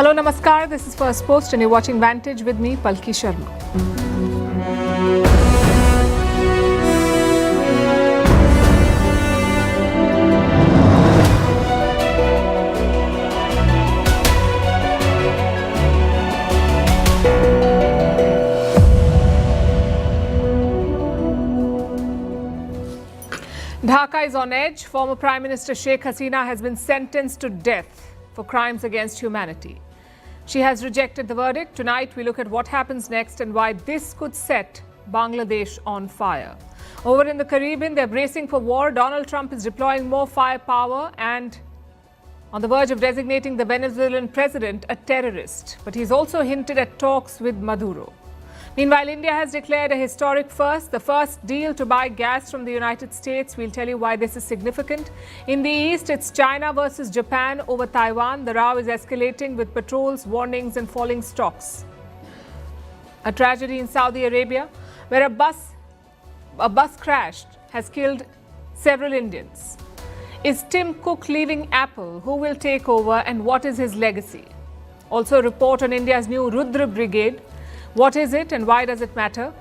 Hello, Namaskar. This is Firstpost and you're watching Vantage with me, Palki Sharma. Dhaka is on edge. Former Prime Minister Sheikh Hasina has been sentenced to death for crimes against humanity. She has rejected the verdict. Tonight, we look at what happens next and why this could set Bangladesh on fire. Over in the Caribbean, they're bracing for war. Donald Trump is deploying more firepower and on the verge of designating the Venezuelan president a terrorist. But he's also hinted at talks with Maduro. Meanwhile, India has declared a historic first, the first deal to buy gas from the United States. We'll tell you why this is significant. In the East, it's China versus Japan over Taiwan. The row is escalating with patrols, warnings and falling stocks. A tragedy in Saudi Arabia where a bus crashed has killed several Indians. Is Tim Cook leaving Apple? Who will take over and what is his legacy? Also a report on India's new Rudra Brigade. What is it and why does it matter?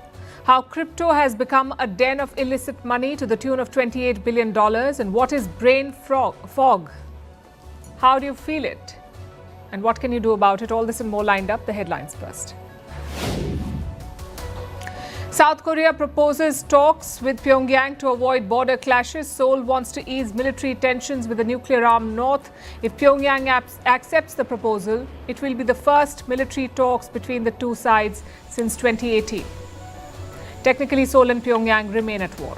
How crypto has become a den of illicit money to the tune of $28 billion. And what is brain fog? How do you feel it? And what can you do about it? All this and more lined up. The headlines first. South Korea proposes talks with Pyongyang to avoid border clashes. Seoul wants to ease military tensions with a nuclear-armed North. If Pyongyang accepts the proposal, it will be the first military talks between the two sides since 2018. Technically, Seoul and Pyongyang remain at war.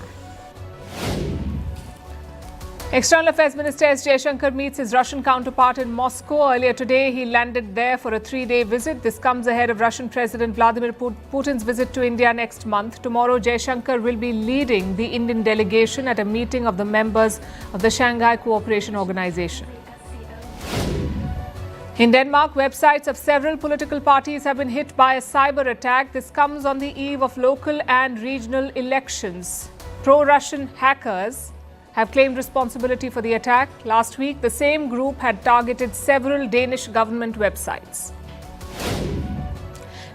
External Affairs Minister S. Jaishankar meets his Russian counterpart in Moscow. Earlier today, he landed there for a 3-day visit. This comes ahead of Russian President Vladimir Putin's visit to India next month. Tomorrow, Jaishankar will be leading the Indian delegation at a meeting of the members of the Shanghai Cooperation Organization. In Denmark, websites of several political parties have been hit by a cyber attack. This comes on the eve of local and regional elections. Pro-Russian hackers have claimed responsibility for the attack. Last week, the same group had targeted several Danish government websites.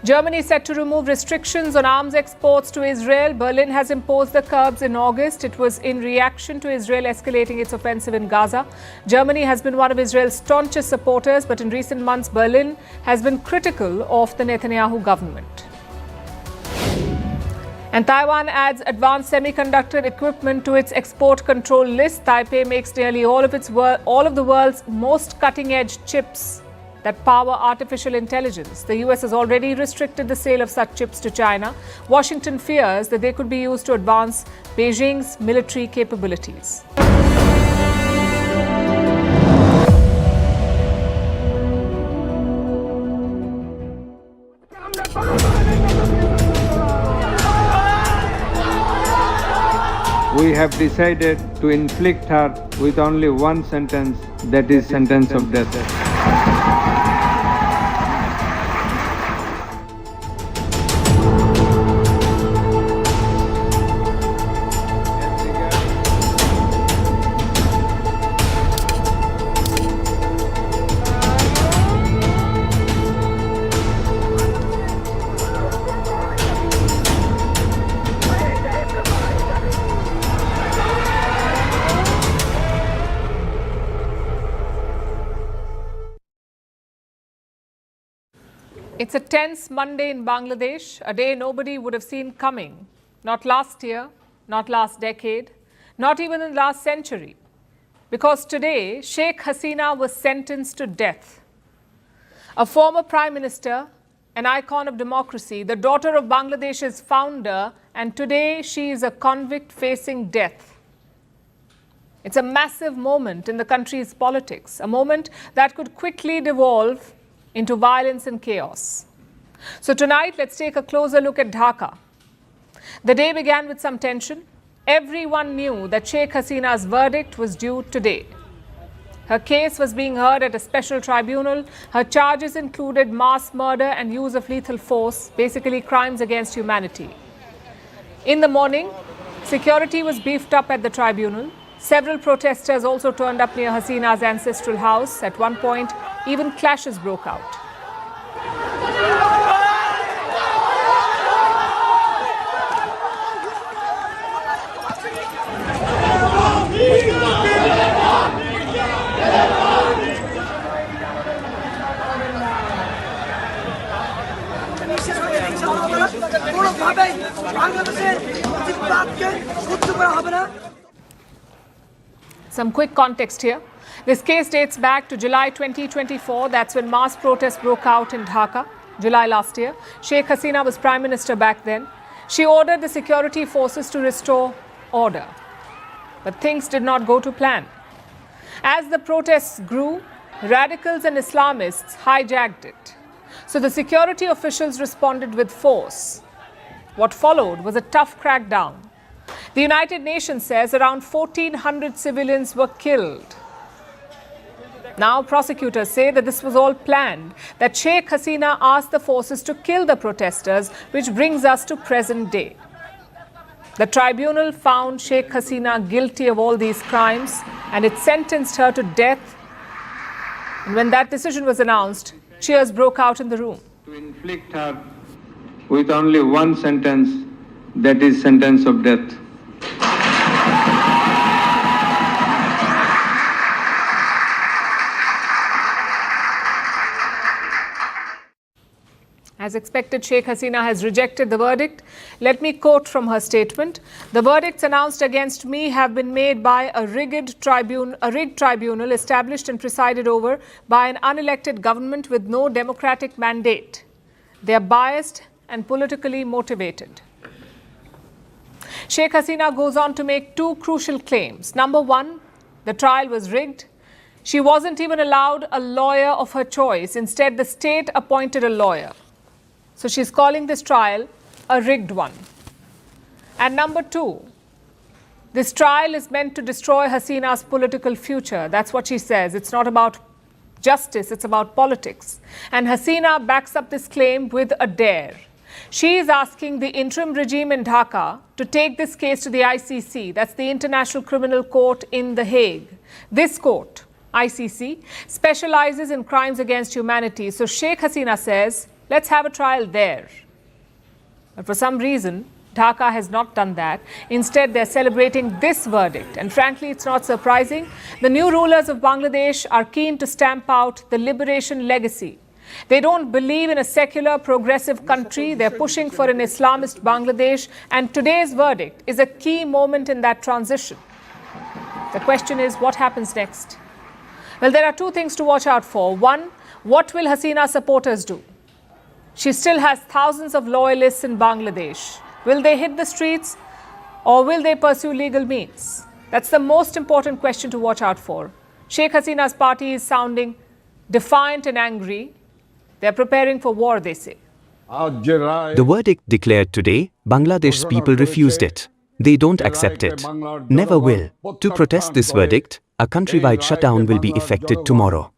Germany set to remove restrictions on arms exports to Israel. Berlin has imposed the curbs in August. It was in reaction to Israel escalating its offensive in Gaza. Germany has been one of Israel's staunchest supporters, but in recent months, Berlin has been critical of the Netanyahu government. And Taiwan adds advanced semiconductor equipment to its export control list. Taipei makes nearly all of the world's most cutting-edge chips that power artificial intelligence. The US has already restricted the sale of such chips to China. Washington fears that they could be used to advance Beijing's military capabilities. We have decided to inflict her with only one sentence, that is sentence of death. It's a tense Monday in Bangladesh, a day nobody would have seen coming. Not last year, not last decade, not even in the last century. Because today, Sheikh Hasina was sentenced to death. A former prime minister, an icon of democracy, the daughter of Bangladesh's founder, and today she is a convict facing death. It's a massive moment in the country's politics, a moment that could quickly devolve into violence and chaos. So tonight, let's take a closer look at Dhaka. The day began with some tension. Everyone knew that Sheikh Hasina's verdict was due today. Her case was being heard at a special tribunal. Her charges included mass murder and use of lethal force, basically crimes against humanity. In the morning, security was beefed up at the tribunal. Several protesters also turned up near Hasina's ancestral house. At one point, Even clashes broke out. Some quick context here. This case dates back to July 2024. That's when mass protests broke out in Dhaka, July last year. Sheikh Hasina was Prime Minister back then. She ordered the security forces to restore order. But things did not go to plan. As the protests grew, radicals and Islamists hijacked it. So the security officials responded with force. What followed was a tough crackdown. The United Nations says around 1,400 civilians were killed. Now prosecutors say that this was all planned, that Sheikh Hasina asked the forces to kill the protesters, which brings us to present day. The tribunal found Sheikh Hasina guilty of all these crimes and it sentenced her to death. And when that decision was announced, cheers broke out in the room. To inflict her with only one sentence, that is sentence of death. As expected, Sheikh Hasina has rejected the verdict. Let me quote from her statement. The verdicts announced against me have been made by a rigged tribunal established and presided over by an unelected government with no democratic mandate. They are biased and politically motivated. Sheikh Hasina goes on to make two crucial claims. Number one, the trial was rigged. She wasn't even allowed a lawyer of her choice. Instead, the state appointed a lawyer. So she's calling this trial a rigged one. And number two, this trial is meant to destroy Hasina's political future. That's what she says. It's not about justice, it's about politics. And Hasina backs up this claim with a dare. She is asking the interim regime in Dhaka to take this case to the ICC. That's the International Criminal Court in The Hague. This court, ICC, specializes in crimes against humanity. So Sheikh Hasina says, let's have a trial there. But for some reason, Dhaka has not done that. Instead, they're celebrating this verdict. And frankly, it's not surprising. The new rulers of Bangladesh are keen to stamp out the liberation legacy. They don't believe in a secular, progressive country. They're pushing for an Islamist Bangladesh. And today's verdict is a key moment in that transition. The question is, what happens next? Well, there are two things to watch out for. One, what will Hasina's supporters do? She still has thousands of loyalists in Bangladesh. Will they hit the streets or will they pursue legal means? That's the most important question to watch out for. Sheikh Hasina's party is sounding defiant and angry. They're preparing for war, they say. The verdict declared today, Bangladesh's people refused it. They don't accept it. Never will. To protest this verdict, a countrywide shutdown will be effected tomorrow.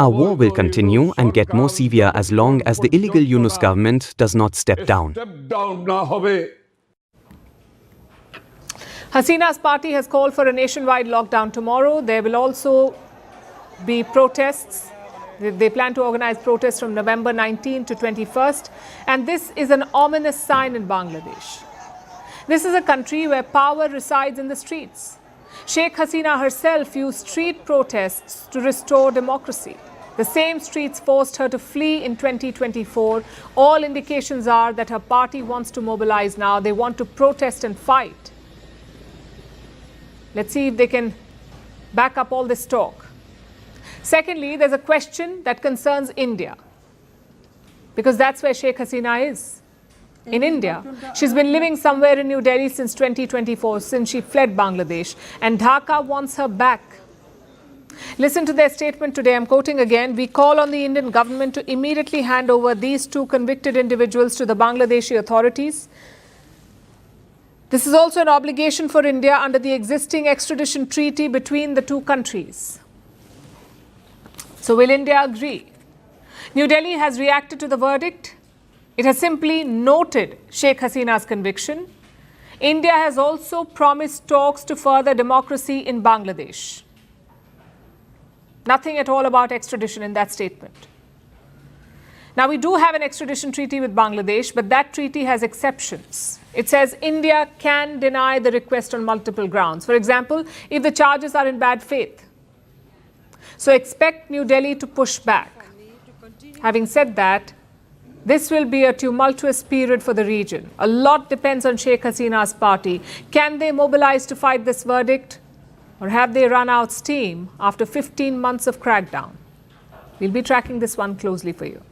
Our war will continue and get more severe as long as the illegal Yunus government does not step down. Hasina's party has called for a nationwide lockdown tomorrow. There will also be protests. They plan to organize protests from November 19 to 21st. And this is an ominous sign in Bangladesh. This is a country where power resides in the streets. Sheikh Hasina herself used street protests to restore democracy. The same streets forced her to flee in 2024. All indications are that her party wants to mobilize now. They want to protest and fight. Let's see if they can back up all this talk. Secondly, there's a question that concerns India, because that's where Sheikh Hasina is. In India. She's been living somewhere in New Delhi since 2024, since she fled Bangladesh, and Dhaka wants her back. Listen to their statement today. I'm quoting again. We call on the Indian government to immediately hand over these two convicted individuals to the Bangladeshi authorities. This is also an obligation for India under the existing extradition treaty between the two countries. So will India agree? New Delhi has reacted to the verdict. It has simply noted Sheikh Hasina's conviction. India has also promised talks to further democracy in Bangladesh. Nothing at all about extradition in that statement. Now, we do have an extradition treaty with Bangladesh, but that treaty has exceptions. It says India can deny the request on multiple grounds. For example, if the charges are in bad faith. So expect New Delhi to push back. Having said that, this will be a tumultuous period for the region. A lot depends on Sheikh Hasina's party. Can they mobilize to fight this verdict? Or have they run out steam after 15 months of crackdown? We'll be tracking this one closely for you.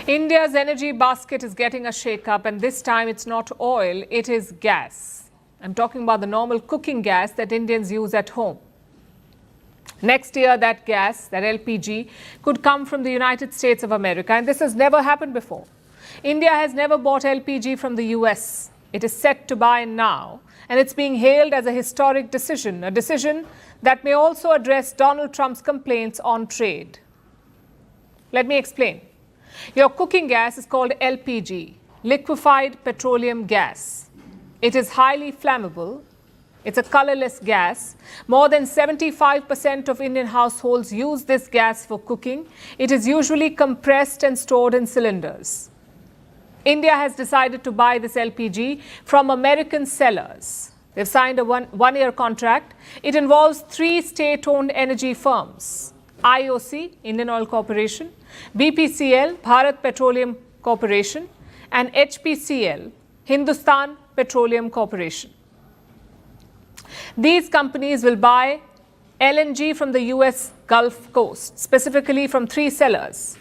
India's energy basket is getting a shake-up, and this time it's not oil, it is gas. I'm talking about the normal cooking gas that Indians use at home. Next year, that gas, that LPG, could come from the United States of America, and this has never happened before. India has never bought LPG from the US. It is set to buy now, and it's being hailed as a historic decision, a decision that may also address Donald Trump's complaints on trade. Let me explain. Your cooking gas is called LPG, liquefied petroleum gas. It is highly flammable. It's a colorless gas. More than 75% of Indian households use this gas for cooking. It is usually compressed and stored in cylinders. India has decided to buy this LPG from American sellers. They've signed a one-year contract. It involves 3 state-owned energy firms: IOC, Indian Oil Corporation, BPCL, Bharat Petroleum Corporation, and HPCL, Hindustan Petroleum Corporation. These companies will buy LNG from the US Gulf Coast, specifically from 3 sellers: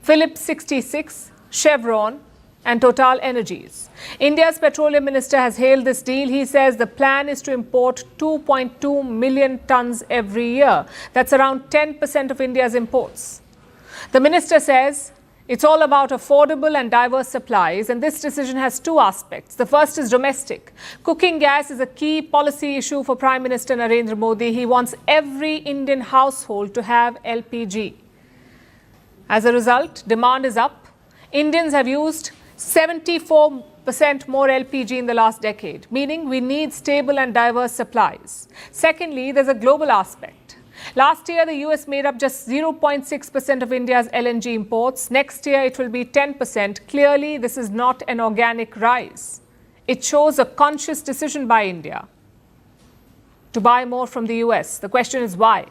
Phillips 66, Chevron, and Total Energies. India's petroleum minister has hailed this deal. He says the plan is to import 2.2 million tons every year. That's around 10% of India's imports. The minister says it's all about affordable and diverse supplies, and this decision has 2 aspects. The first is domestic. Cooking gas is a key policy issue for Prime Minister Narendra Modi. He wants every Indian household to have LPG. As a result, demand is up. Indians have used 74% more LPG in the last decade, meaning we need stable and diverse supplies. Secondly, there's a global aspect. Last year, the US made up just 0.6% of India's LNG imports. Next year, it will be 10%. Clearly, this is not an organic rise. It shows a conscious decision by India to buy more from the US. The question is why?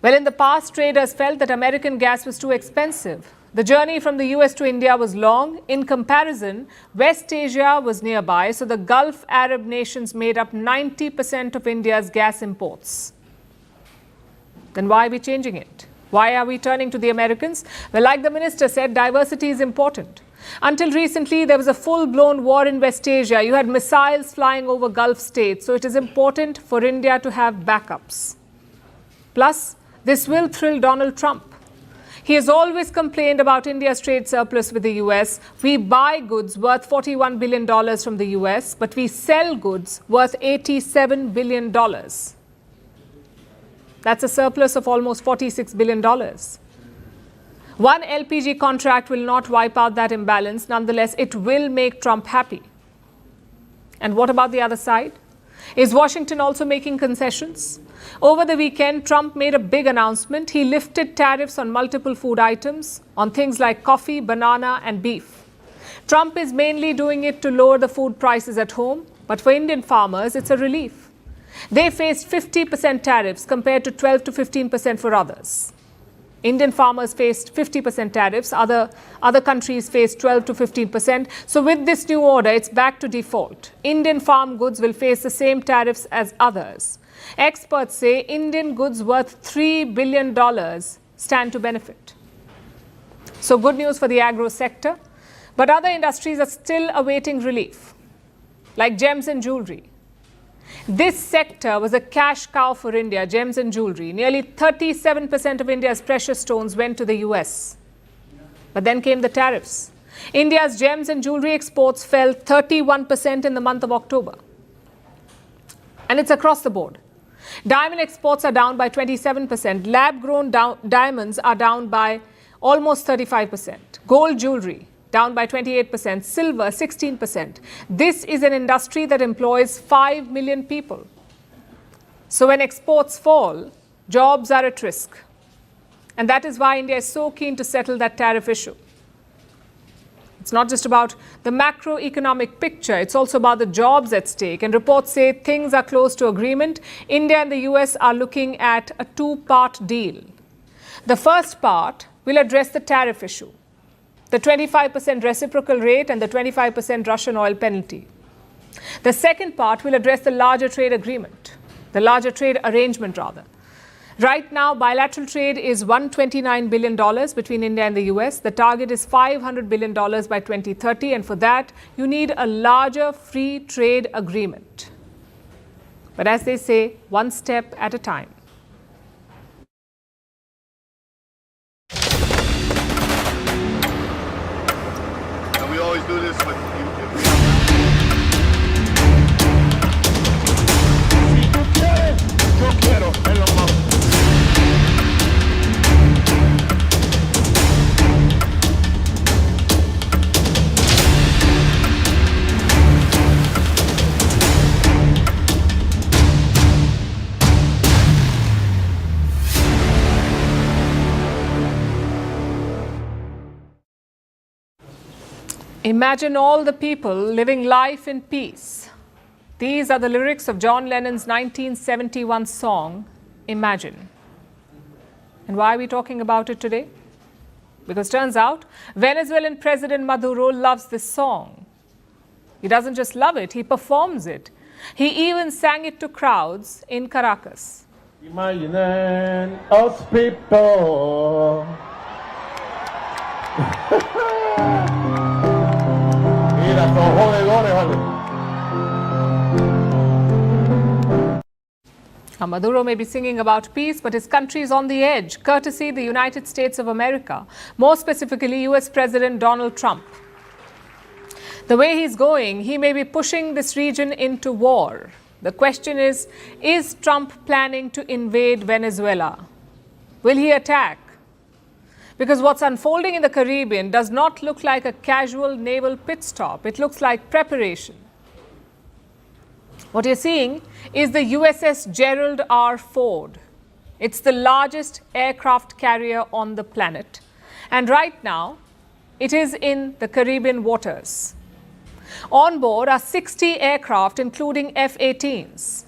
Well, in the past, traders felt that American gas was too expensive. The journey from the US to India was long. In comparison, West Asia was nearby, so the Gulf Arab nations made up 90% of India's gas imports. Then why are we changing it? Why are we turning to the Americans? Well, like the minister said, diversity is important. Until recently, there was a full-blown war in West Asia. You had missiles flying over Gulf states, so it is important for India to have backups. Plus, this will thrill Donald Trump. He has always complained about India's trade surplus with the US. We buy goods worth $41 billion from the US, but we sell goods worth $87 billion. That's a surplus of almost $46 billion. One LPG contract will not wipe out that imbalance. Nonetheless, it will make Trump happy. And what about the other side? Is Washington also making concessions? Over the weekend, Trump made a big announcement. He lifted tariffs on multiple food items, on things like coffee, banana, and beef. Trump is mainly doing it to lower the food prices at home, but for Indian farmers, it's a relief. They faced 50% tariffs compared to 12 to 15% for others. Indian farmers faced 50% tariffs. Other countries faced 12 to 15%. So with this new order, it's back to default. Indian farm goods will face the same tariffs as others. Experts say Indian goods worth $3 billion stand to benefit. So good news for the agro sector. But other industries are still awaiting relief, like gems and jewelry. This sector was a cash cow for India, gems and jewelry. Nearly 37% of India's precious stones went to the US. But then came the tariffs. India's gems and jewelry exports fell 31% in the month of October. And it's across the board. Diamond exports are down by 27%. Lab-grown diamonds are down by almost 35%. Gold jewelry down by 28%. Silver, 16%. This is an industry that employs 5 million people. So when exports fall, jobs are at risk. And that is why India is so keen to settle that tariff issue. It's not just about the macroeconomic picture, it's also about the jobs at stake. And reports say things are close to agreement. India and the US are looking at a two-part deal. The first part will address the tariff issue, the 25% reciprocal rate and the 25% Russian oil penalty. The second part will address the larger trade agreement, the larger trade arrangement rather. Right now, bilateral trade is $129 billion between India and the US. The target is $500 billion by 2030, and for that, you need a larger free trade agreement. But as they say, one step at a time. And we always do this with you. Yo quiero en los más. Imagine all the people living life in peace. These are the lyrics of John Lennon's 1971 song, Imagine. And why are we talking about it today? Because turns out, Venezuelan President Maduro loves this song. He doesn't just love it, he performs it. He even sang it to crowds in Caracas. Imagine us people. Mira, son jodedores, vale. Now, Maduro may be singing about peace, but his country is on the edge, courtesy the United States of America, more specifically US President Donald Trump. The way he's going, he may be pushing this region into war. The question is Trump planning to invade Venezuela? Will he attack? Because what's unfolding in the Caribbean does not look like a casual naval pit stop. It looks like preparation. What you're seeing is the USS Gerald R. Ford. It's the largest aircraft carrier on the planet. And right now, it is in the Caribbean waters. On board are 60 aircraft, including F-18s.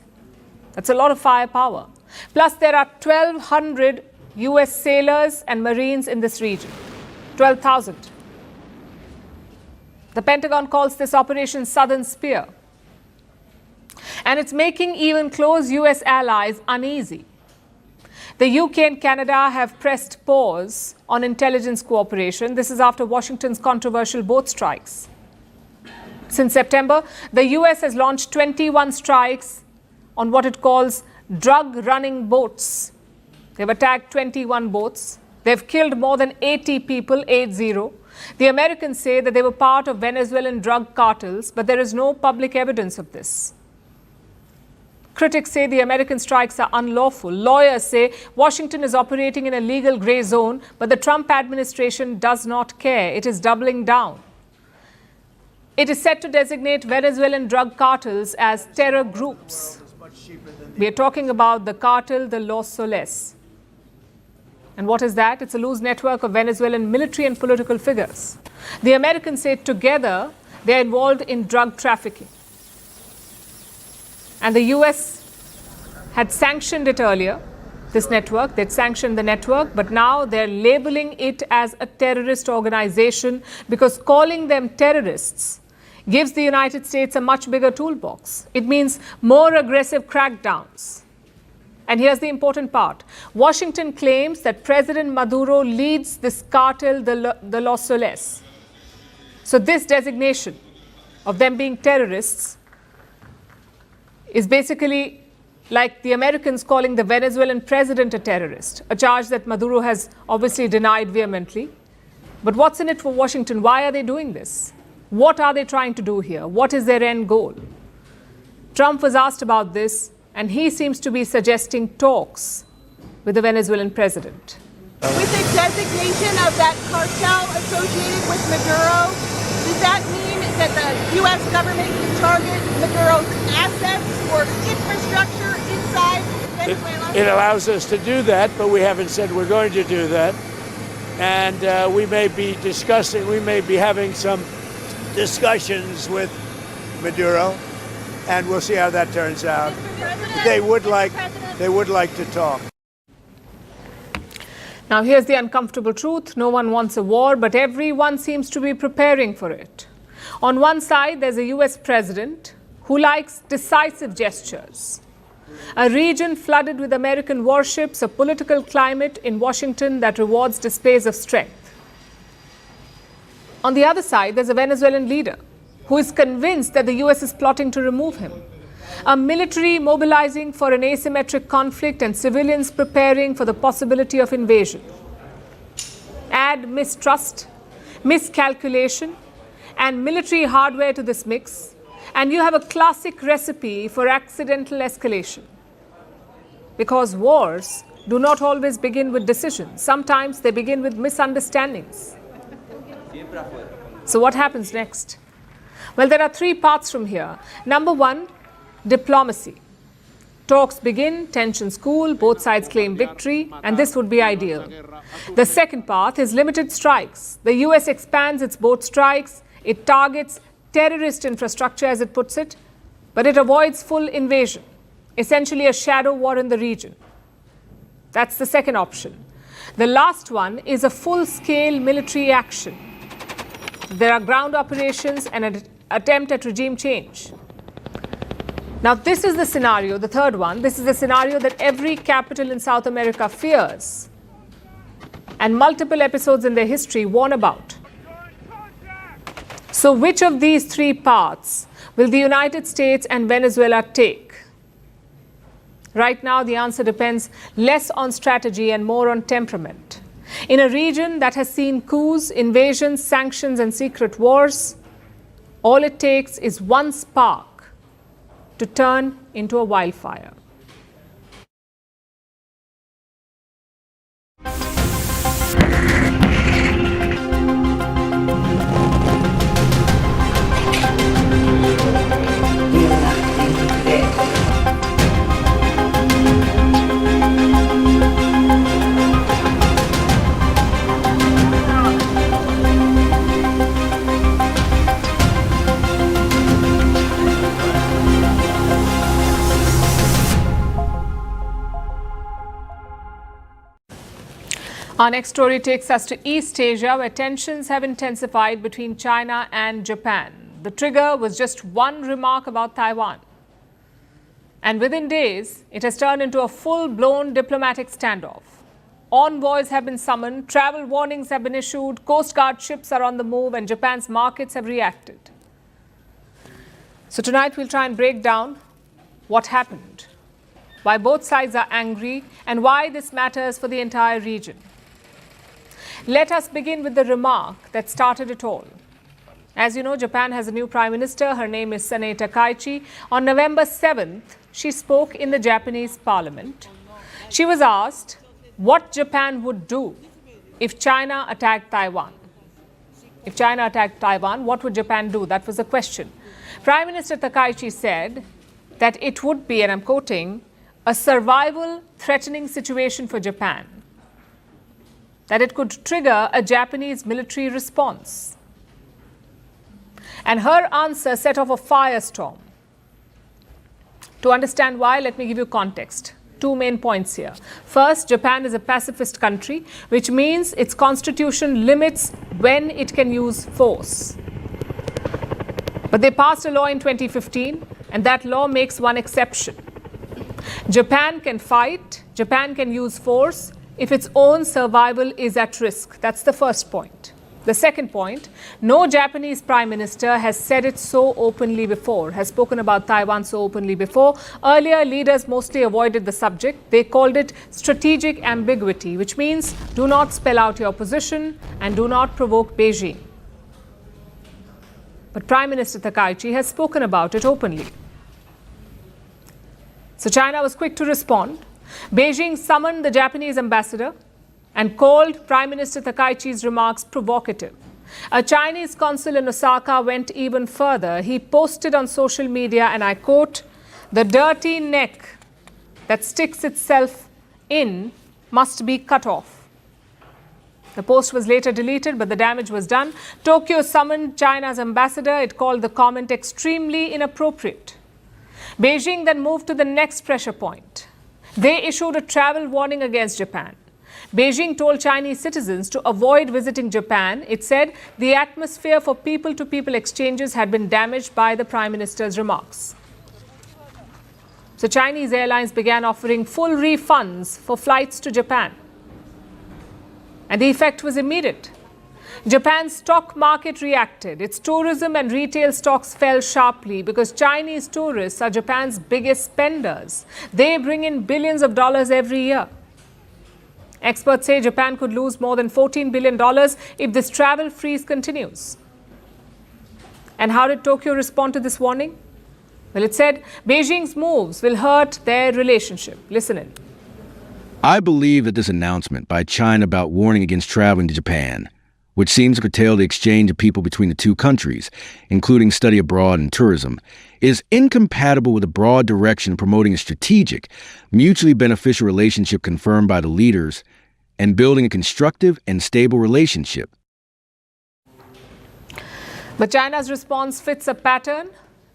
That's a lot of firepower. Plus, there are 1,200 US sailors and Marines in this region. 12,000. The Pentagon calls this Operation Southern Spear. And it's making even close US allies uneasy. The UK and Canada have pressed pause on intelligence cooperation. This is after Washington's controversial boat strikes. Since September, the US has launched 21 strikes on what it calls drug-running boats. They've attacked 21 boats. They've killed more than 80 people, 80. The Americans say that they were part of Venezuelan drug cartels, but there is no public evidence of this. Critics say the American strikes are unlawful. Lawyers say Washington is operating in a legal gray zone, but the Trump administration does not care. It is doubling down. It is set to designate Venezuelan drug cartels as terror groups. We are talking about the cartel de los Soles. And what is that? It's a loose network of Venezuelan military and political figures. The Americans say together they are involved in drug trafficking. And the US had sanctioned it earlier, this network. They'd sanctioned the network, but now they're labeling it as a terrorist organization because calling them terrorists gives the United States a much bigger toolbox. It means more aggressive crackdowns. And here's the important part. Washington claims that President Maduro leads this cartel, the Los Soles. So this designation of them being terrorists is basically like the Americans calling the Venezuelan president a terrorist, a charge that Maduro has obviously denied vehemently. But what's in it for Washington? Why are they doing this? What are they trying to do here? What is their end goal? Trump was asked about this, and he seems to be suggesting talks with the Venezuelan president. With the designation of that cartel associated with Maduro, does that mean that the U.S. government can target Maduro's assets or infrastructure inside Venezuela? It allows us to do that, but we haven't said we're going to do that. And we may be having some discussions with Maduro, and we'll see how that turns out. They would like to talk. Now, here's the uncomfortable truth. No one wants a war, but everyone seems to be preparing for it. On one side, there's a US president who likes decisive gestures. A region flooded with American warships, a political climate in Washington that rewards displays of strength. On the other side, there's a Venezuelan leader who is convinced that the US is plotting to remove him. A military mobilizing for an asymmetric conflict and civilians preparing for the possibility of invasion. Add mistrust, miscalculation, and military hardware to this mix, and you have a classic recipe for accidental escalation. Because wars do not always begin with decisions. Sometimes they begin with misunderstandings. So what happens next? Well, there are three paths from here. Number one, diplomacy. Talks begin, tensions cool, both sides claim victory, and this would be ideal. The second path is limited strikes. The US expands its boat strikes, it targets terrorist infrastructure, as it puts it, but it avoids full invasion, essentially a shadow war in the region. That's the second option. The last one is a full-scale military action. There are ground operations and an attempt at regime change. Now, this is the scenario, the third one. This is the scenario that every capital in South America fears, and multiple episodes in their history warn about. So which of these three paths will the United States and Venezuela take? Right now, the answer depends less on strategy and more on temperament. In a region that has seen coups, invasions, sanctions, and secret wars, all it takes is one spark to turn into a wildfire. Our next story takes us to East Asia, where tensions have intensified between China and Japan. The trigger was just one remark about Taiwan. And within days, it has turned into a full-blown diplomatic standoff. Envoys have been summoned, travel warnings have been issued, Coast Guard ships are on the move, and Japan's markets have reacted. So tonight we'll try and break down what happened, why both sides are angry, and why this matters for the entire region. Let us begin with the remark that started it all. As you know, Japan has a new prime minister. Her name is Sanae Takaichi. On November 7th, she spoke in the Japanese parliament. She was asked what Japan would do if China attacked Taiwan. If China attacked Taiwan, what would Japan do? That was the question. Prime Minister Takaichi said that it would be, and I'm quoting, a survival-threatening situation for Japan, that it could trigger a Japanese military response. And her answer set off a firestorm. To understand why, let me give you context. Two main points here. First, Japan is a pacifist country, which means its constitution limits when it can use force. But they passed a law in 2015, and that law makes one exception. Japan can fight, Japan can use force, if its own survival is at risk. That's the first point. The second point, no Japanese prime minister has said it so openly before, has spoken about Taiwan so openly before. Earlier, leaders mostly avoided the subject. They called it strategic ambiguity, which means do not spell out your position and do not provoke Beijing. But Prime Minister Takaichi has spoken about it openly. So China was quick to respond. Beijing summoned the Japanese ambassador and called Prime Minister Takaichi's remarks provocative. A Chinese consul in Osaka went even further. He posted on social media, and I quote, "The dirty neck that sticks itself in must be cut off." The post was later deleted, but the damage was done. Tokyo summoned China's ambassador. It called the comment extremely inappropriate. Beijing then moved to the next pressure point. They issued a travel warning against Japan. Beijing told Chinese citizens to avoid visiting Japan. It said the atmosphere for people-to-people exchanges had been damaged by the Prime Minister's remarks. So Chinese airlines began offering full refunds for flights to Japan. And the effect was immediate. Japan's stock market reacted. Its tourism and retail stocks fell sharply because Chinese tourists are Japan's biggest spenders. They bring in billions of dollars every year. Experts say Japan could lose more than $14 billion if this travel freeze continues. And how did Tokyo respond to this warning? Well, it said Beijing's moves will hurt their relationship. Listen in. I believe that this announcement by China about warning against traveling to Japan, which seems to curtail the exchange of people between the two countries, including study abroad and tourism, is incompatible with a broad direction promoting a strategic, mutually beneficial relationship confirmed by the leaders and building a constructive and stable relationship. But China's response fits a pattern.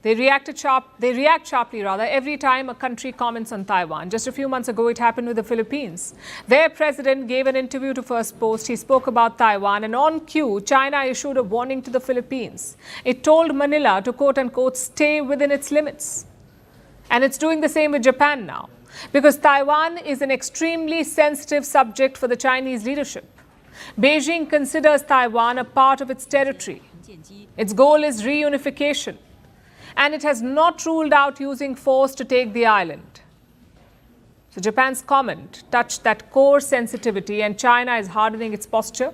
They react sharply every time a country comments on Taiwan. Just a few months ago, it happened with the Philippines. Their president gave an interview to Firstpost. He spoke about Taiwan, and on cue, China issued a warning to the Philippines. It told Manila to quote-unquote stay within its limits. And it's doing the same with Japan now, because Taiwan is an extremely sensitive subject for the Chinese leadership. Beijing considers Taiwan a part of its territory. Its goal is reunification. And it has not ruled out using force to take the island. So Japan's comment touched that core sensitivity, and China is hardening its posture.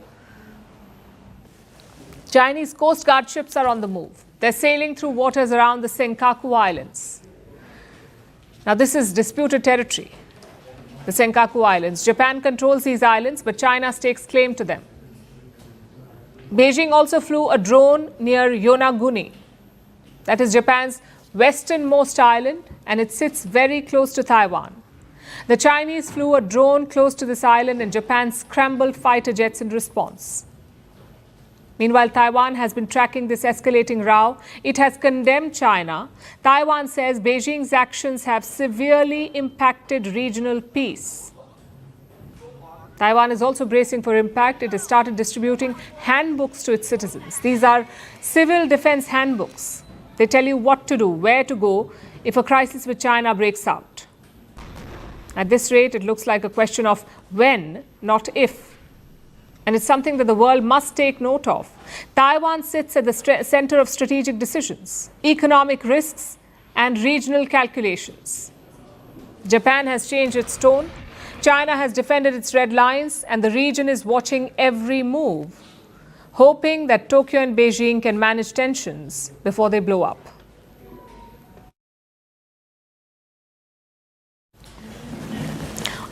Chinese Coast Guard ships are on the move. They're sailing through waters around the Senkaku Islands. Now, this is disputed territory, the Senkaku Islands. Japan controls these islands, but China stakes claim to them. Beijing also flew a drone near Yonaguni. That is Japan's westernmost island, and it sits very close to Taiwan. The Chinese flew a drone close to this island, and Japan scrambled fighter jets in response. Meanwhile, Taiwan has been tracking this escalating row. It has condemned China. Taiwan says Beijing's actions have severely impacted regional peace. Taiwan is also bracing for impact. It has started distributing handbooks to its citizens. These are civil defense handbooks. They tell you what to do, where to go if a crisis with China breaks out. At this rate, it looks like a question of when, not if. And it's something that the world must take note of. Taiwan sits at the center of strategic decisions, economic risks, and regional calculations. Japan has changed its tone. China has defended its red lines, and the region is watching every move, hoping that Tokyo and Beijing can manage tensions before they blow up.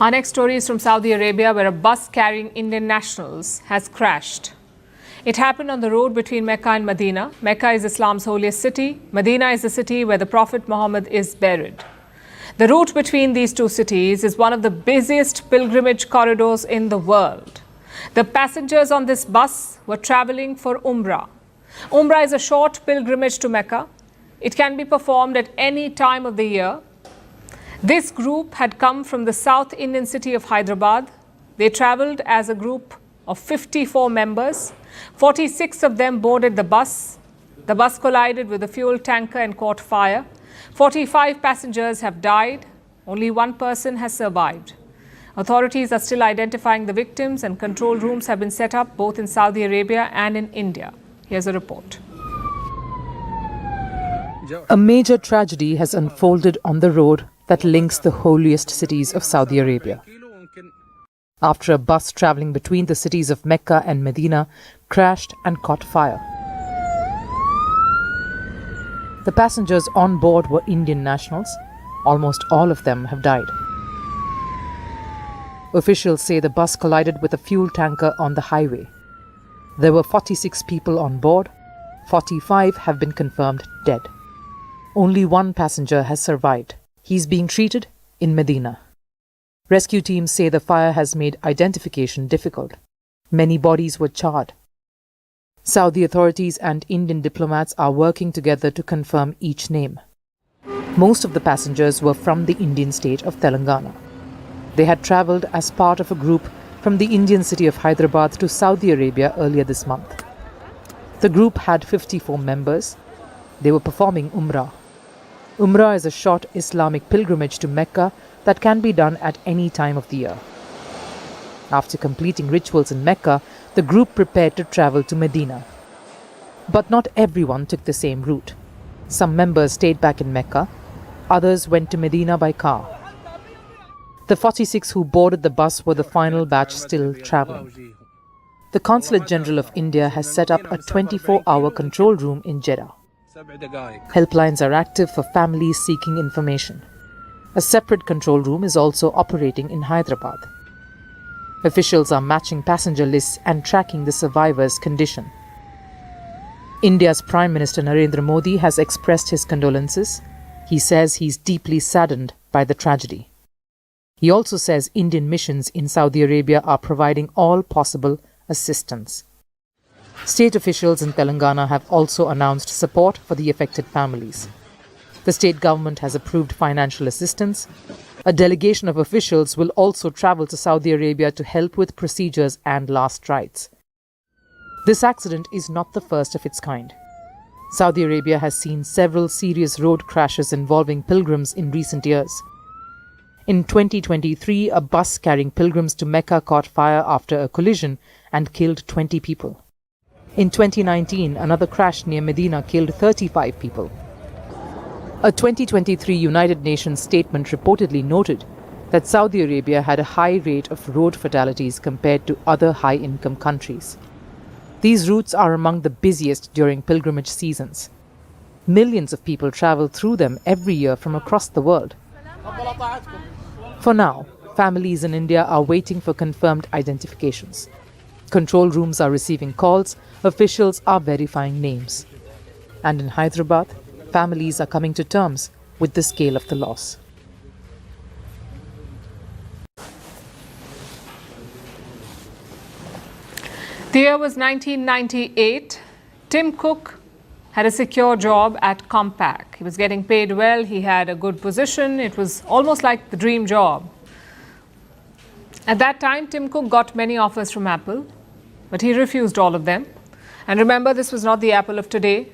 Our next story is from Saudi Arabia, where a bus carrying Indian nationals has crashed. It happened on the road between Mecca and Medina. Mecca is Islam's holiest city. Medina is the city where the Prophet Muhammad is buried. The route between these two cities is one of the busiest pilgrimage corridors in the world. The passengers on this bus were traveling for Umrah. Umrah is a short pilgrimage to Mecca. It can be performed at any time of the year. This group had come from the South Indian city of Hyderabad. They traveled as a group of 54 members. 46 of them boarded the bus. The bus collided with a fuel tanker and caught fire. 45 passengers have died. Only one person has survived. Authorities are still identifying the victims and control rooms have been set up both in Saudi Arabia and in India. Here's a report. A major tragedy has unfolded on the road that links the holiest cities of Saudi Arabia. After a bus traveling between the cities of Mecca and Medina crashed and caught fire. The passengers on board were Indian nationals. Almost all of them have died. Officials say the bus collided with a fuel tanker on the highway. There were 46 people on board. 45 have been confirmed dead. Only one passenger has survived. He's being treated in Medina. Rescue teams say the fire has made identification difficult. Many bodies were charred. Saudi authorities and Indian diplomats are working together to confirm each name. Most of the passengers were from the Indian state of Telangana. They had travelled as part of a group from the Indian city of Hyderabad to Saudi Arabia earlier this month. The group had 54 members. They were performing Umrah. Umrah is a short Islamic pilgrimage to Mecca that can be done at any time of the year. After completing rituals in Mecca, the group prepared to travel to Medina. But not everyone took the same route. Some members stayed back in Mecca. Others went to Medina by car. The 46 who boarded the bus were the final batch still traveling. The Consulate General of India has set up a 24-hour control room in Jeddah. Helplines are active for families seeking information. A separate control room is also operating in Hyderabad. Officials are matching passenger lists and tracking the survivors' condition. India's Prime Minister Narendra Modi has expressed his condolences. He says he's deeply saddened by the tragedy. He also says Indian missions in Saudi Arabia are providing all possible assistance. State officials in Telangana have also announced support for the affected families. The state government has approved financial assistance. A delegation of officials will also travel to Saudi Arabia to help with procedures and last rites. This accident is not the first of its kind. Saudi Arabia has seen several serious road crashes involving pilgrims in recent years. In 2023, a bus carrying pilgrims to Mecca caught fire after a collision and killed 20 people. In 2019, another crash near Medina killed 35 people. A 2023 United Nations statement reportedly noted that Saudi Arabia had a high rate of road fatalities compared to other high-income countries. These routes are among the busiest during pilgrimage seasons. Millions of people travel through them every year from across the world. For now, families in India are waiting for confirmed identifications. Control rooms are receiving calls, officials are verifying names. And in Hyderabad, families are coming to terms with the scale of the loss. The year was 1998. Tim Cook had a secure job at Compaq. He was getting paid well, he had a good position, it was almost like the dream job. At that time, Tim Cook got many offers from Apple, but he refused all of them. And remember, this was not the Apple of today.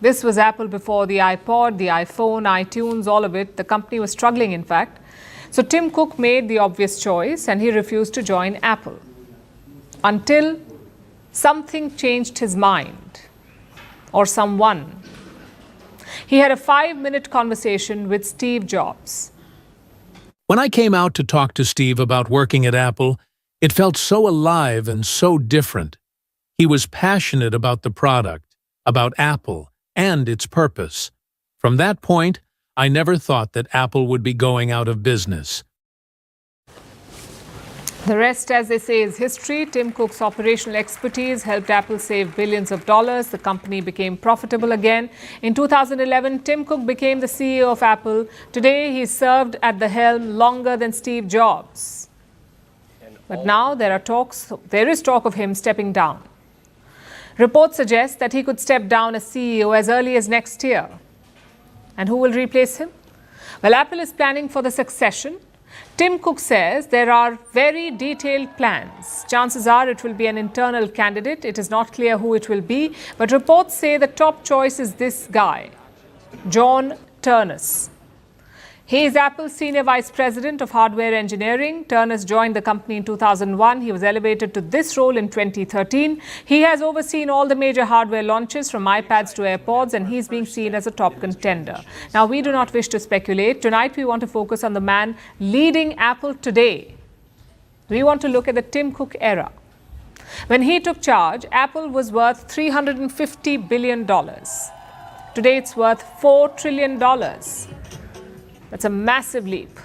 This was Apple before the iPod, the iPhone, iTunes, all of it. The company was struggling, in fact. So Tim Cook made the obvious choice and he refused to join Apple. Until something changed his mind, or someone. He had a 5-minute conversation with Steve Jobs. When I came out to talk to Steve about working at Apple, it felt so alive and so different. He was passionate about the product, about Apple, and its purpose. From that point, I never thought that Apple would be going out of business. The rest, as they say, is history. Tim Cook's operational expertise helped Apple save billions of dollars. The company became profitable again. In 2011, Tim Cook became the CEO of Apple. Today, he served at the helm longer than Steve Jobs. But now there is talk of him stepping down. Reports suggest that he could step down as CEO as early as next year. And who will replace him? Well, Apple is planning for the succession. Tim Cook says there are very detailed plans. Chances are it will be an internal candidate. It is not clear who it will be, but reports say the top choice is this guy, John Turnus. He is Apple's Senior Vice President of Hardware Engineering. Turnus joined the company in 2001. He was elevated to this role in 2013. He has overseen all the major hardware launches from iPads to AirPods, and he's being seen as a top contender. Now, we do not wish to speculate. Tonight, we want to focus on the man leading Apple today. We want to look at the Tim Cook era. When he took charge, Apple was worth $350 billion. Today, it's worth $4 trillion. That's a massive leap.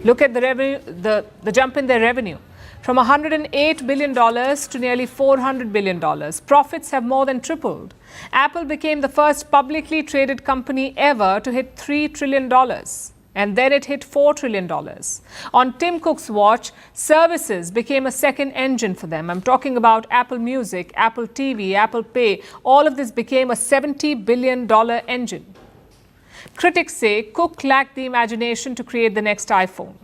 Look at the revenue, the jump in their revenue from $108 billion to nearly $400 billion. Profits have more than tripled. Apple became the first publicly traded company ever to hit $3 trillion. And then it hit $4 trillion. On Tim Cook's watch, services became a second engine for them. I'm talking about Apple Music, Apple TV, Apple Pay. All of this became a $70 billion engine. Critics say Cook lacked the imagination to create the next iPhone.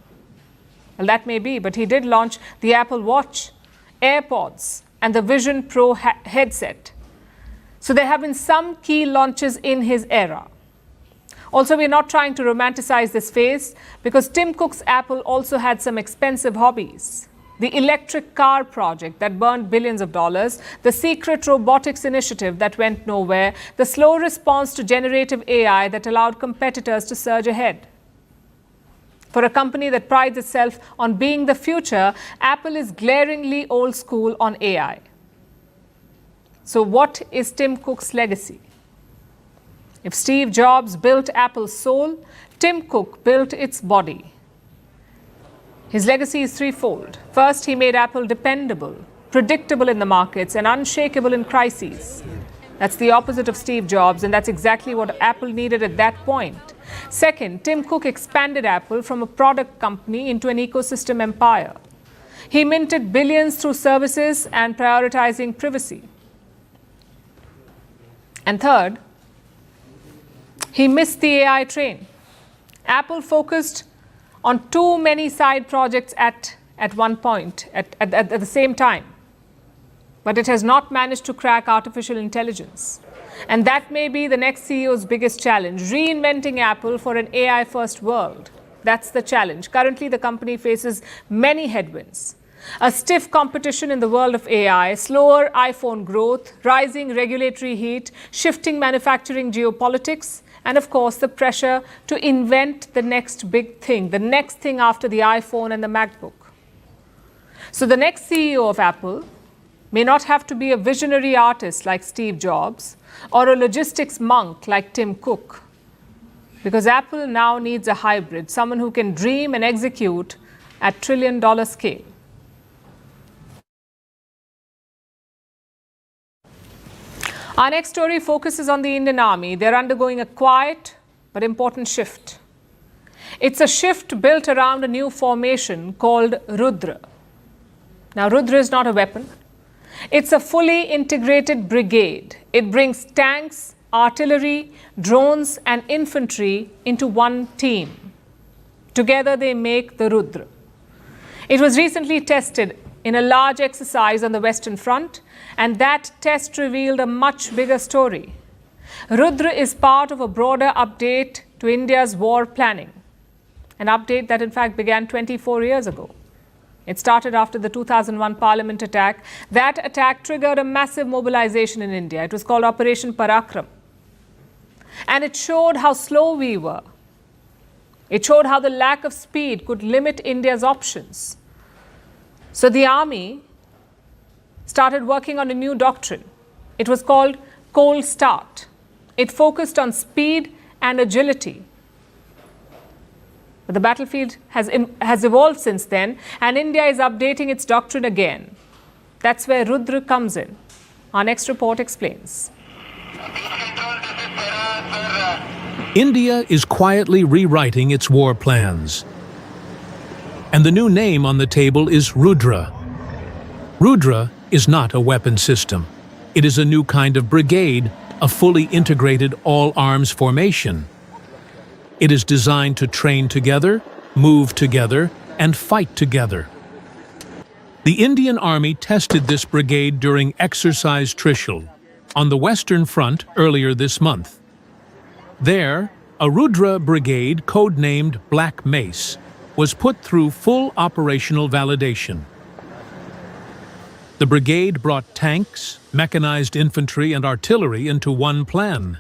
Well, that may be, but he did launch the Apple Watch, AirPods, and the Vision Pro headset. So there have been some key launches in his era. Also, we're not trying to romanticize this phase because Tim Cook's Apple also had some expensive hobbies. The electric car project that burned billions of dollars, the secret robotics initiative that went nowhere, the slow response to generative AI that allowed competitors to surge ahead. For a company that prides itself on being the future, Apple is glaringly old school on AI. So what is Tim Cook's legacy? If Steve Jobs built Apple's soul, Tim Cook built its body. His legacy is threefold. First, he made Apple dependable, predictable in the markets, and unshakable in crises. That's the opposite of Steve Jobs, and that's exactly what Apple needed at that point. Second, Tim Cook expanded Apple from a product company into an ecosystem empire. He minted billions through services and prioritizing privacy. And third, he missed the AI train. Apple focused on too many side projects at one point, at the same time. But it has not managed to crack artificial intelligence. And that may be the next CEO's biggest challenge, reinventing Apple for an AI-first world. That's the challenge. Currently, the company faces many headwinds. A stiff competition in the world of AI, slower iPhone growth, rising regulatory heat, shifting manufacturing geopolitics, and of course, the pressure to invent the next big thing, the next thing after the iPhone and the MacBook. So the next CEO of Apple may not have to be a visionary artist like Steve Jobs or a logistics monk like Tim Cook, because Apple now needs a hybrid, someone who can dream and execute at trillion-dollar scale. Our next story focuses on the Indian Army. They're undergoing a quiet but important shift. It's a shift built around a new formation called Rudra. Now, Rudra is not a weapon. It's a fully integrated brigade. It brings tanks, artillery, drones, and infantry into one team. Together, they make the Rudra. It was recently tested in a large exercise on the Western Front, and that test revealed a much bigger story. Rudra is part of a broader update to India's war planning, an update that in fact began 24 years ago. It started after the 2001 Parliament attack. That attack triggered a massive mobilization in India. It was called Operation Parakram. And it showed how slow we were. It showed how the lack of speed could limit India's options. So the army started working on a new doctrine. It was called Cold Start. It focused on speed and agility. But the battlefield has evolved since then, and India is updating its doctrine again. That's where Rudra comes in. Our next report explains. India is quietly rewriting its war plans. And the new name on the table is Rudra. Rudra is not a weapon system. It is a new kind of brigade, a fully integrated all-arms formation. It is designed to train together, move together, and fight together. The Indian Army tested this brigade during Exercise Trishul on the Western Front earlier this month. There, A Rudra brigade, codenamed Black Mace, was put through full operational validation. The brigade brought tanks, mechanized infantry, and artillery into one plan.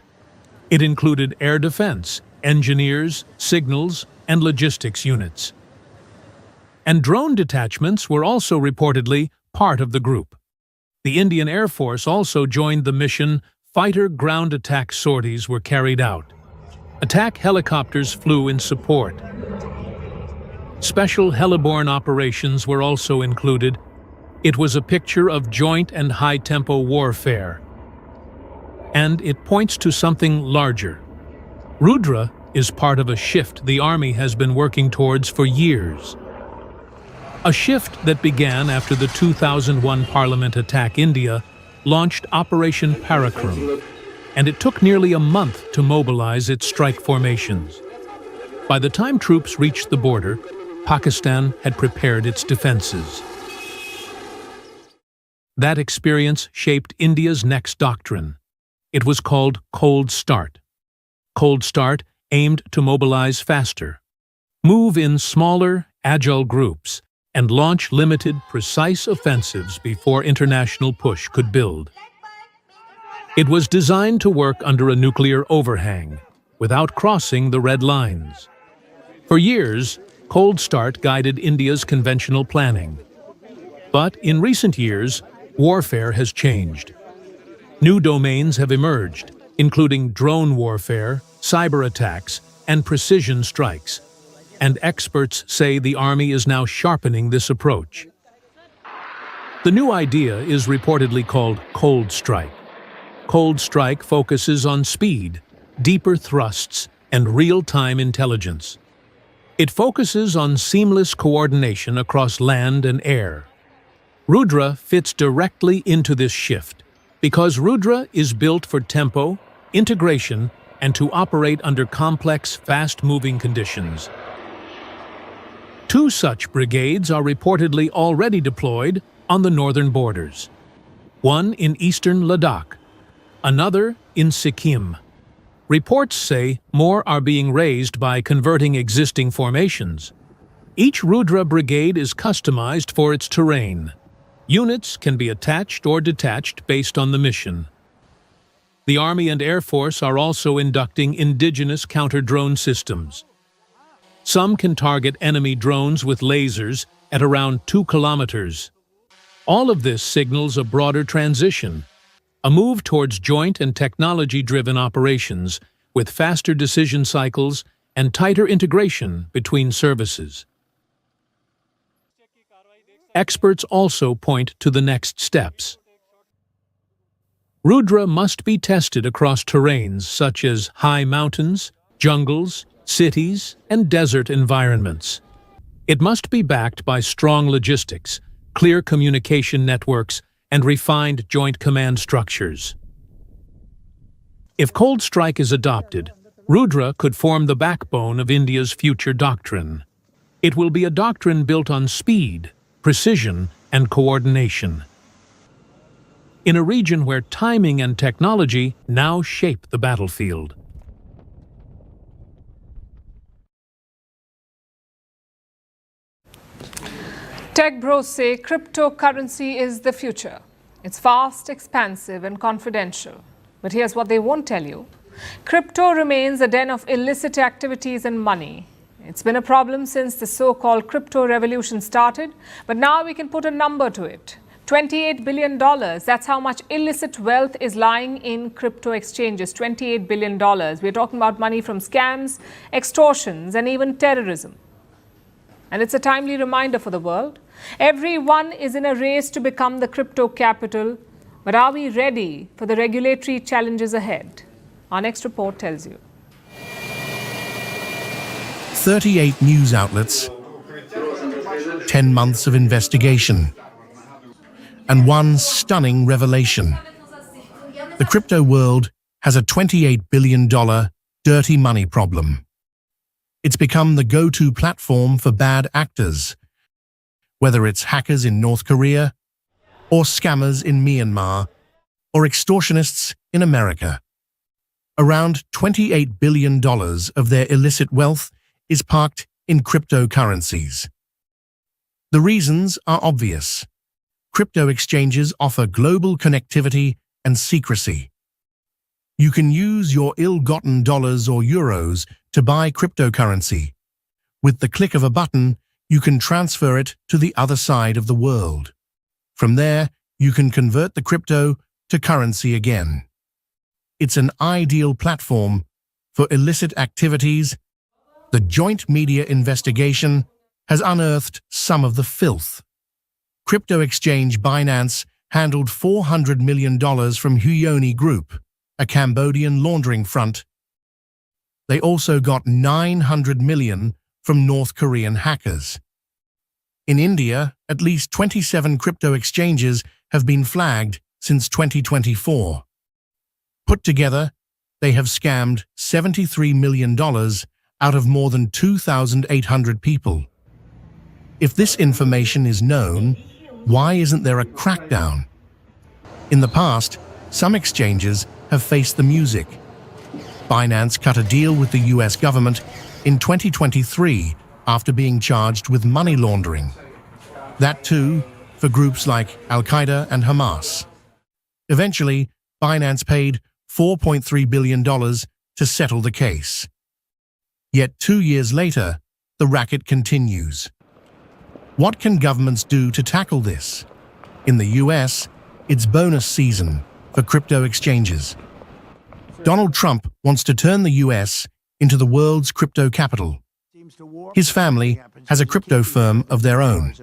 It included air defense, engineers, signals, and logistics units. And drone detachments were also reportedly part of the group. The Indian Air Force also joined the mission. Fighter ground attack sorties were carried out. Attack helicopters flew in support. Special heliborne operations were also included. It was a picture of joint and high-tempo warfare. And it points to something larger. Rudra is part of a shift the Army has been working towards for years. A shift that began after the 2001 Parliament attack India launched Operation Parakram, and it took nearly a month to mobilize its strike formations. By the time troops reached the border, Pakistan had prepared its defenses. That experience shaped India's next doctrine. It was called Cold Start. Cold Start aimed to mobilize faster, move in smaller, agile groups, and launch limited, precise offensives before international push could build. It was designed to work under a nuclear overhang, without crossing the red lines. For years, Cold Start guided India's conventional planning. But in recent years, warfare has changed. New domains have emerged, including drone warfare, cyber attacks, and precision strikes. And experts say the Army is now sharpening this approach. The new idea is reportedly called Cold Strike. Cold Strike focuses on speed, deeper thrusts, and real-time intelligence. It focuses on seamless coordination across land and air. Rudra fits directly into this shift, because Rudra is built for tempo, integration, and to operate under complex, fast-moving conditions. 2 such brigades are reportedly already deployed on the northern borders. One in eastern Ladakh, another in Sikkim. Reports say more are being raised by converting existing formations. Each Rudra brigade is customized for its terrain. Units can be attached or detached based on the mission. The Army and Air Force are also inducting indigenous counter-drone systems. Some can target enemy drones with lasers at around 2 kilometers. All of this signals a broader transition, a move towards joint and technology-driven operations with faster decision cycles and tighter integration between services. Experts also point to the next steps. Rudra must be tested across terrains such as high mountains, jungles, cities, and desert environments. It must be backed by strong logistics, clear communication networks, and refined joint command structures. If Cold Strike is adopted, Rudra could form the backbone of India's future doctrine. It will be a doctrine built on speed, precision, and coordination. In a region where timing and technology now shape the battlefield. Tech bros say cryptocurrency is the future. It's fast, expansive, and confidential. But here's what they won't tell you. Crypto remains a den of illicit activities and money. It's been a problem since the so-called crypto revolution started, but now we can put a number to it. $28 billion, that's how much illicit wealth is lying in crypto exchanges, $28 billion. We're talking about money from scams, extortions, and even terrorism. And it's a timely reminder for the world. Everyone is in a race to become the crypto capital, but are we ready for the regulatory challenges ahead? Our next report tells you. 38 news outlets, 10 months of investigation, and one stunning revelation. The crypto world has a $28 billion dirty money problem. It's become the go-to platform for bad actors, whether it's hackers in North Korea, or scammers in Myanmar, or extortionists in America. Around $28 billion of their illicit wealth is parked in cryptocurrencies. The reasons are obvious. Crypto exchanges offer global connectivity and secrecy. You can use your ill-gotten dollars or euros to buy cryptocurrency. With the click of a button, you can transfer it to the other side of the world. From there, you can convert the crypto to currency again. It's an ideal platform for illicit activities. The joint media investigation has unearthed some of the filth. Crypto exchange Binance handled $400 million from Huyoni Group, a Cambodian laundering front. They also got $900 million from North Korean hackers. In India, at least 27 crypto exchanges have been flagged since 2024. Put together, they have scammed $73 million out of more than 2,800 people. If this information is known, why isn't there a crackdown? In the past, some exchanges have faced the music. Binance cut a deal with the US government in 2023 after being charged with money laundering. That too, for groups like Al-Qaeda and Hamas. Eventually, Binance paid $4.3 billion to settle the case. Yet 2 years later, the racket continues. What can governments do to tackle this? In the US, it's bonus season for crypto exchanges. Donald Trump wants to turn the US into the world's crypto capital. His family has a crypto firm of their own.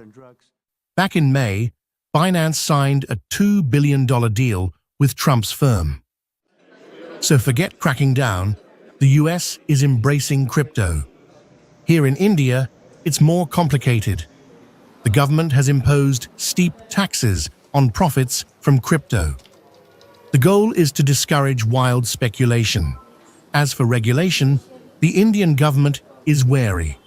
Back in May, Binance signed a $2 billion deal with Trump's firm. So forget cracking down, the US is embracing crypto. Here in India, it's more complicated. The government has imposed steep taxes on profits from crypto. The goal is to discourage wild speculation. As for regulation, the Indian government is wary.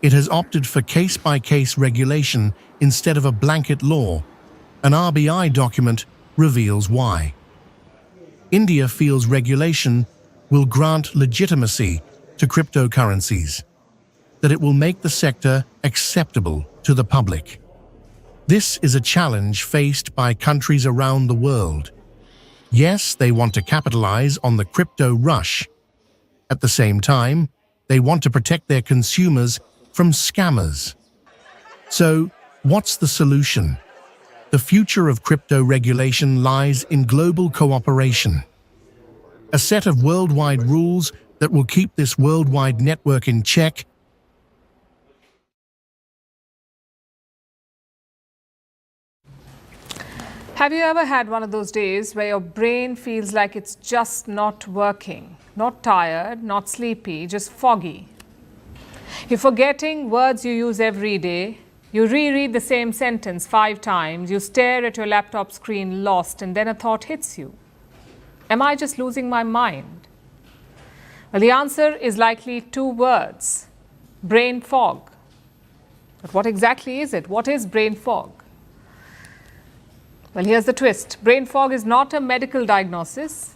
It has opted for case-by-case regulation instead of a blanket law. An RBI document reveals why. India feels regulation will grant legitimacy to cryptocurrencies, that it will make the sector acceptable to the public. This is a challenge faced by countries around the world. Yes, they want to capitalize on the crypto rush. At the same time, they want to protect their consumers from scammers. So, what's the solution? The future of crypto regulation lies in global cooperation. A set of worldwide rules that will keep this worldwide network in check. Have you ever had one of those days where your brain feels like it's just not working? Not tired, not sleepy, just foggy. You're forgetting words you use every day. You reread the same sentence 5 times. You stare at your laptop screen lost, and then a thought hits you. Am I just losing my mind? Well, the answer is likely 2 words: brain fog. But what exactly is it? What is brain fog? Well, here's the twist. Brain fog is not a medical diagnosis.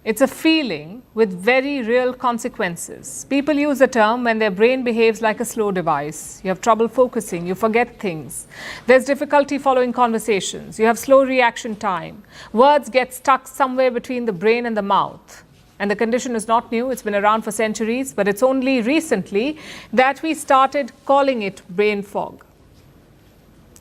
It's a feeling with very real consequences. People use the term when their brain behaves like a slow device. You have trouble focusing, you forget things. There's difficulty following conversations. You have slow reaction time. Words get stuck somewhere between the brain and the mouth. And the condition is not new, it's been around for centuries, but it's only recently that we started calling it brain fog.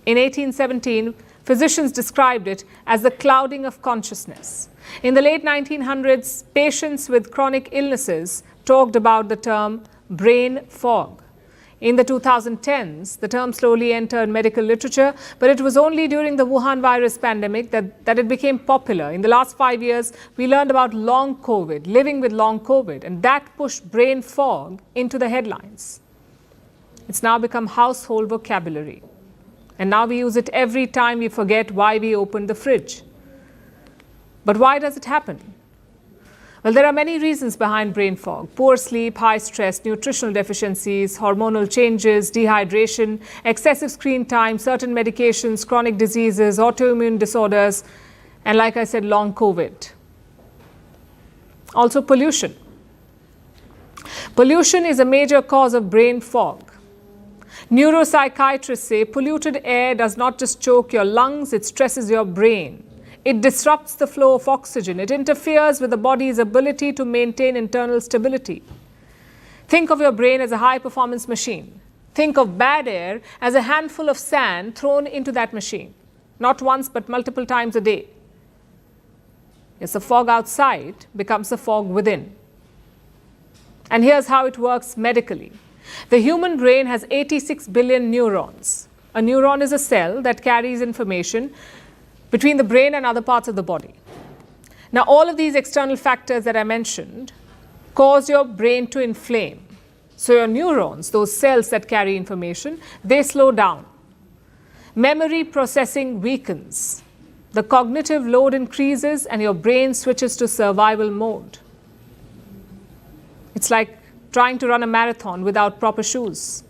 In 1817, physicians described it as the clouding of consciousness. In the late 1900s, patients with chronic illnesses talked about the term brain fog. In the 2010s, the term slowly entered medical literature, but it was only during the Wuhan virus pandemic that it became popular. In the last 5 years, we learned about long COVID, living with long COVID, and that pushed brain fog into the headlines. It's now become household vocabulary. And now we use it every time we forget why we opened the fridge. But why does it happen? Well, there are many reasons behind brain fog: poor sleep, high stress, nutritional deficiencies, hormonal changes, dehydration, excessive screen time, certain medications, chronic diseases, autoimmune disorders, and like I said, long COVID. Also pollution. Pollution is a major cause of brain fog. Neuropsychiatrists say polluted air does not just choke your lungs, it stresses your brain. It disrupts the flow of oxygen. It interferes with the body's ability to maintain internal stability. Think of your brain as a high-performance machine. Think of bad air as a handful of sand thrown into that machine, not once but multiple times a day. Yes, the fog outside becomes the fog within. And here's how it works medically. The human brain has 86 billion neurons. A neuron is a cell that carries information between the brain and other parts of the body. Now, all of these external factors that I mentioned cause your brain to inflame. So your neurons, those cells that carry information, they slow down. Memory processing weakens. The cognitive load increases and your brain switches to survival mode. It's like trying to run a marathon without proper shoes.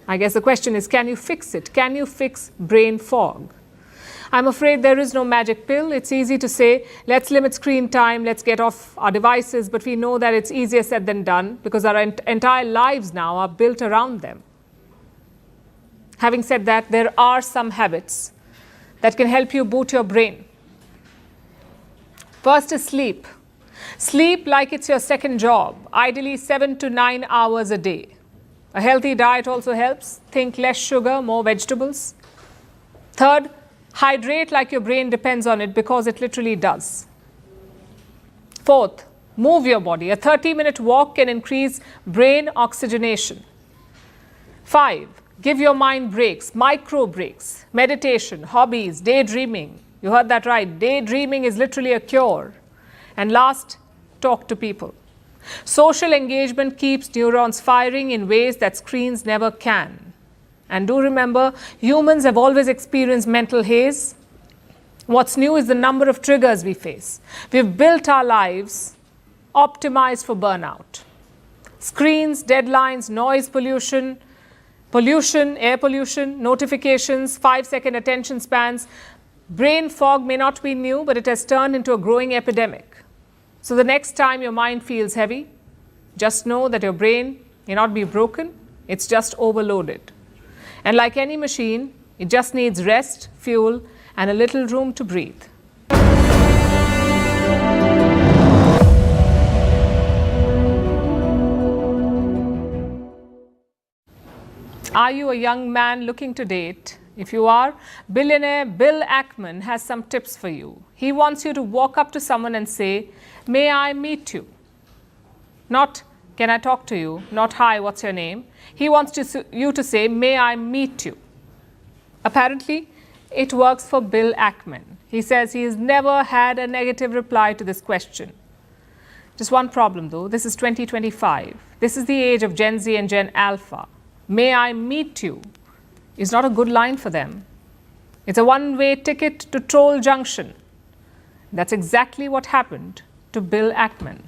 I guess the question is, can you fix it? Can you fix brain fog? I'm afraid there is no magic pill. It's easy to say, let's limit screen time, let's get off our devices, but we know that it's easier said than done because our entire lives now are built around them. Having said that, there are some habits that can help you boot your brain. First is sleep. Sleep like it's your second job, ideally 7 to 9 hours a day. A healthy diet also helps. Think less sugar, more vegetables. Third, hydrate like your brain depends on it because it literally does. Fourth, move your body. A 30-minute walk can increase brain oxygenation. 5, give your mind breaks, micro breaks, meditation, hobbies, daydreaming. You heard that right. Daydreaming is literally a cure. And last, talk to people. Social engagement keeps neurons firing in ways that screens never can. And do remember, humans have always experienced mental haze. What's new is the number of triggers we face. We've built our lives optimized for burnout. Screens, deadlines, noise pollution, air pollution, notifications, 5-second attention spans. Brain fog may not be new, but it has turned into a growing epidemic. So the next time your mind feels heavy, just know that your brain may not be broken, it's just overloaded. And like any machine, it just needs rest, fuel, and a little room to breathe. Are you a young man looking to date? If you are, billionaire Bill Ackman has some tips for you. He wants you to walk up to someone and say, "May I meet you?" Not, "Can I talk to you?" Not, "Hi, what's your name?" He wants you to say, "May I meet you?" Apparently, it works for Bill Ackman. He says he has never had a negative reply to this question. Just one problem though, this is 2025. This is the age of Gen Z and Gen Alpha. "May I meet you?" is not a good line for them. It's a one-way ticket to Troll Junction. That's exactly what happened to Bill Ackman.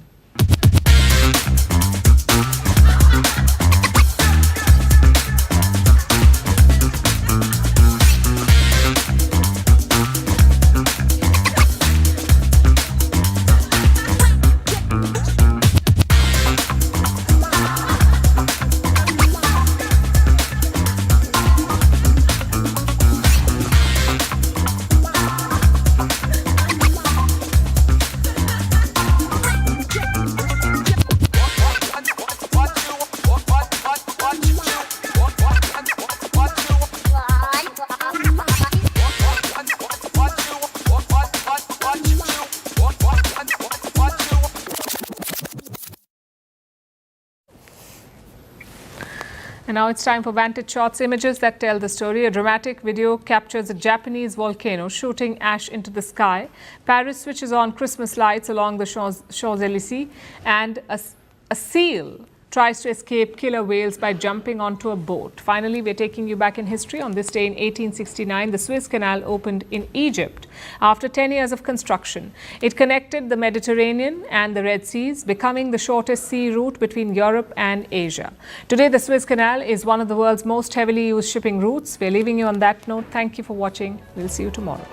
And now it's time for Vantage Shots, images that tell the story. A dramatic video captures a Japanese volcano shooting ash into the sky. Paris switches on Christmas lights along the Champs-Élysées, and a seal tries to escape killer whales by jumping onto a boat. Finally, we're taking you back in history. On this day in 1869, the Suez Canal opened in Egypt after 10 years of construction. It connected the Mediterranean and the Red Seas, becoming the shortest sea route between Europe and Asia. Today, the Suez Canal is one of the world's most heavily used shipping routes. We're leaving you on that note. Thank you for watching. We'll see you tomorrow.